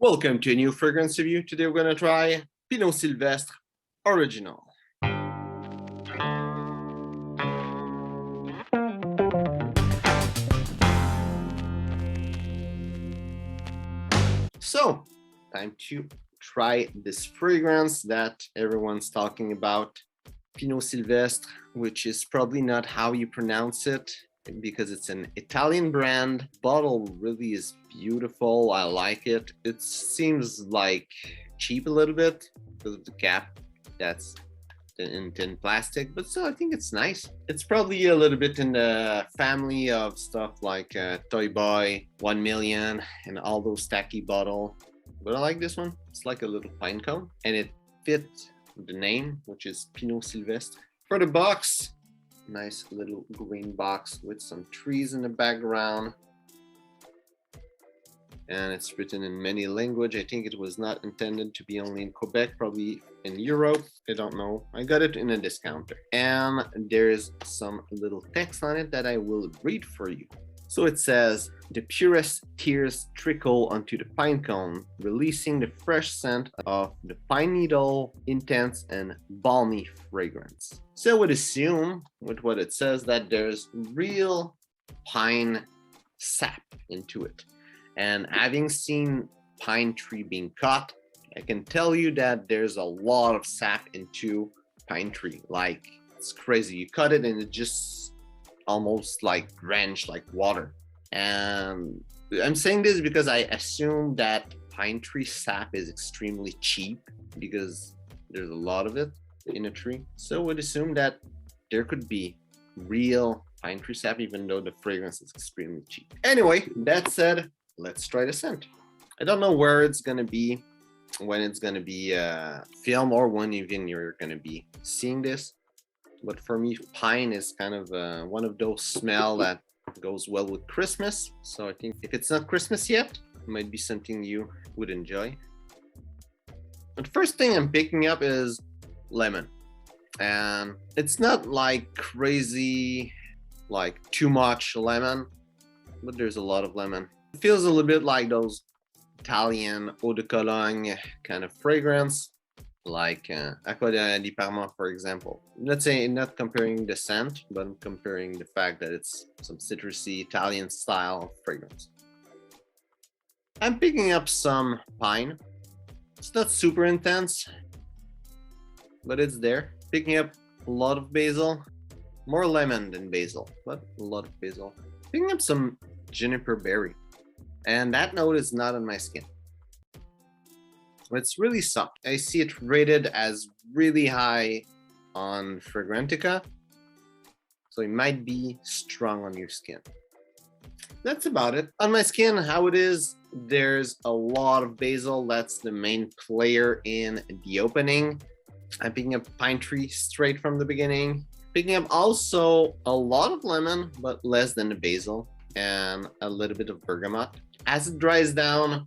Welcome to a new fragrance review. Today we're going to try Pino Sylvestre Original. So, time to try this fragrance that everyone's talking about. Pino Sylvestre, which is probably not how you pronounce it, because it's an Italian brand. Bottle really is beautiful. I like it. It seems like cheap a little bit because of the cap that's in tin plastic, but still I think it's nice. It's probably a little bit in the family of stuff like Toy Boy, 1 Million, and all those tacky bottle. But I like this one. It's like a little pine cone, and it fits the name, which is Pino Sylvestre. For the box, nice little green box with some trees in the background, and it's written in many languages. I think it was not intended to be only in Quebec, probably in Europe. I don't know. I got it in a discounter, and there's some little text on it that I will read for you. So it says, "The purest tears trickle onto the pine cone, releasing the fresh scent of the pine needle, intense and balmy fragrance." So I would assume, with what it says, that there's real pine sap into it. And having seen pine tree being cut, I can tell you that there's a lot of sap into pine tree. Like, it's crazy. You cut it and it just almost like drenched like water. And I'm saying this because I assume that pine tree sap is extremely cheap because there's a lot of it in a tree. So I would assume that there could be real pine tree sap, even though the fragrance is extremely cheap. Anyway, that said, let's try the scent. I don't know where it's gonna be, when it's gonna be filmed, or when even you're gonna be seeing this. But for me, pine is kind of one of those smell that goes well with Christmas. So I think if it's not Christmas yet, it might be something you would enjoy. The first thing I'm picking up is lemon. And it's not like crazy, like too much lemon, but there's a lot of lemon. It feels a little bit like those Italian eau de cologne kind of fragrance, like Acqua di Parma, for example. Let's say, not comparing the scent, but comparing the fact that it's some citrusy Italian style fragrance. I'm picking up some pine. It's not super intense, but it's there. Picking up a lot of basil, more lemon than basil, but a lot of basil. Picking up some Juniper berry, and that note is not on my skin. It's really soft. I see it rated as really high on Fragrantica, so it might be strong on your skin. That's about it. On my skin, how it is, there's a lot of basil. That's the main player in the opening. I'm picking up pine tree straight from the beginning. Picking up also a lot of lemon, but less than the basil, and a little bit of bergamot. As it dries down,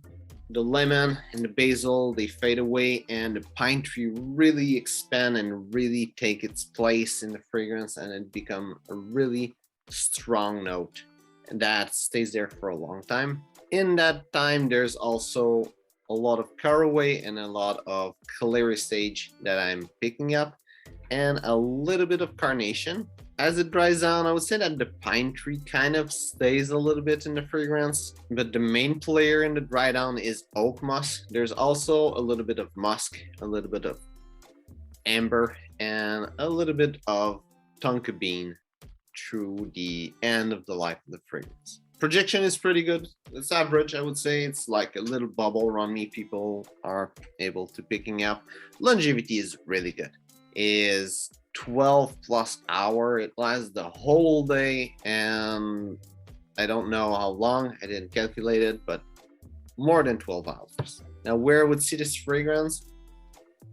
the lemon and the basil, they fade away, and the pine tree really expand and really take its place in the fragrance, and it become a really strong note that stays there for a long time. In that time, there's also a lot of caraway and a lot of clary sage that I'm picking up, and a little bit of carnation. As it dries down, I would say that the pine tree kind of stays a little bit in the fragrance, but the main player in the dry down is oak musk. There's also a little bit of musk, a little bit of amber, and a little bit of Tonka Bean through the end of the life of the fragrance. Projection is pretty good. It's average, I would say. It's like a little bubble around me. People are able to picking up. Longevity is really good. Is 12 plus hour. It lasts the whole day, and I don't know how long. I didn't calculate it, but more than 12 hours. Now, where I would see this fragrance,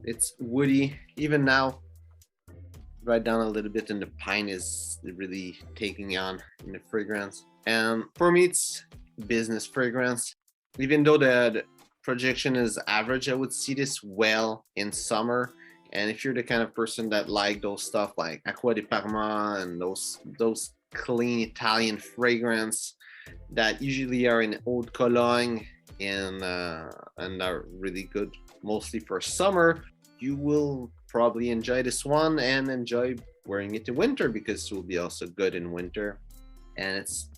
it's woody. Even now, right down a little bit, and the pine is really taking on in the fragrance. And for me, it's business fragrance. Even though the projection is average, I would see this well in summer. And if you're the kind of person that like those stuff like Acqua di Parma and those clean Italian fragrance that usually are in eau de cologne and are really good mostly for summer, you will probably enjoy this one and enjoy wearing it in winter, because it will be also good in winter. And it's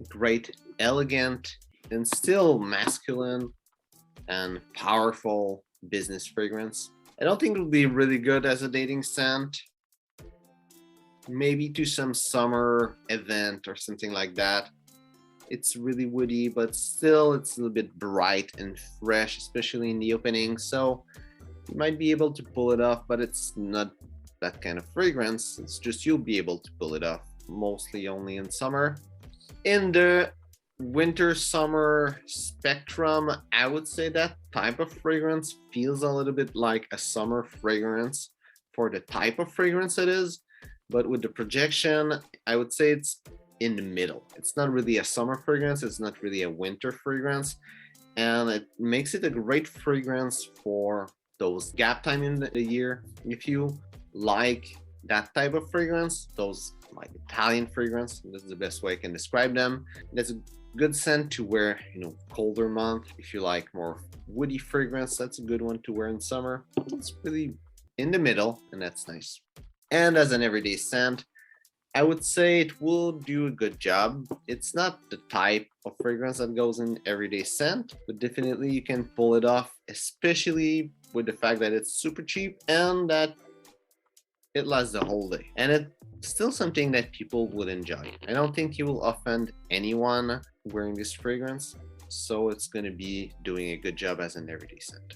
great, elegant, and still masculine and powerful business fragrance. I don't think it would be really good as a dating scent. Maybe to some summer event or something like that. It's really woody, but still it's a little bit bright and fresh, especially in the opening. So you might be able to pull it off, but it's not that kind of fragrance. It's just you'll be able to pull it off, mostly only in summer. In the winter summer spectrum, I would say that type of fragrance feels a little bit like a summer fragrance for the type of fragrance it is. But with the projection, I would say it's in the middle. It's not really a summer fragrance, it's not really a winter fragrance, and it makes it a great fragrance for those gap time in the year. If you like that type of fragrance, those like Italian fragrance, this is the best way I can describe them. That's a good scent to wear, colder month. If you like more woody fragrance, that's a good one to wear in summer. It's really in the middle, and that's nice. And as an everyday scent, I would say it will do a good job. It's not the type of fragrance that goes in everyday scent, but definitely you can pull it off, especially with the fact that it's super cheap and that it lasts the whole day. And it's still something that people would enjoy. I don't think you will offend anyone wearing this fragrance, so it's going to be doing a good job as an everyday scent.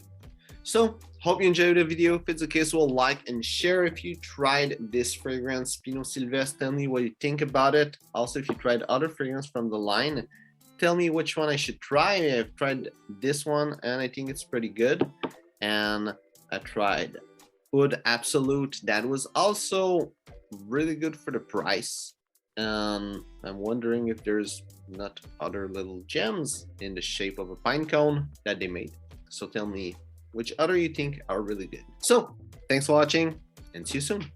So, hope you enjoyed the video. If it's the case, well, like and share. If you tried this fragrance, Pino Sylvestre, tell me what you think about it. Also, if you tried other fragrance from the line, tell me which one I should try. I've tried this one, and I think it's pretty good. And I tried Oud Absolute. That was also really good for the price. I'm wondering if there's not other little gems in the shape of a pine cone that they made. So tell me which other you think are really good. So, thanks for watching, and see you soon.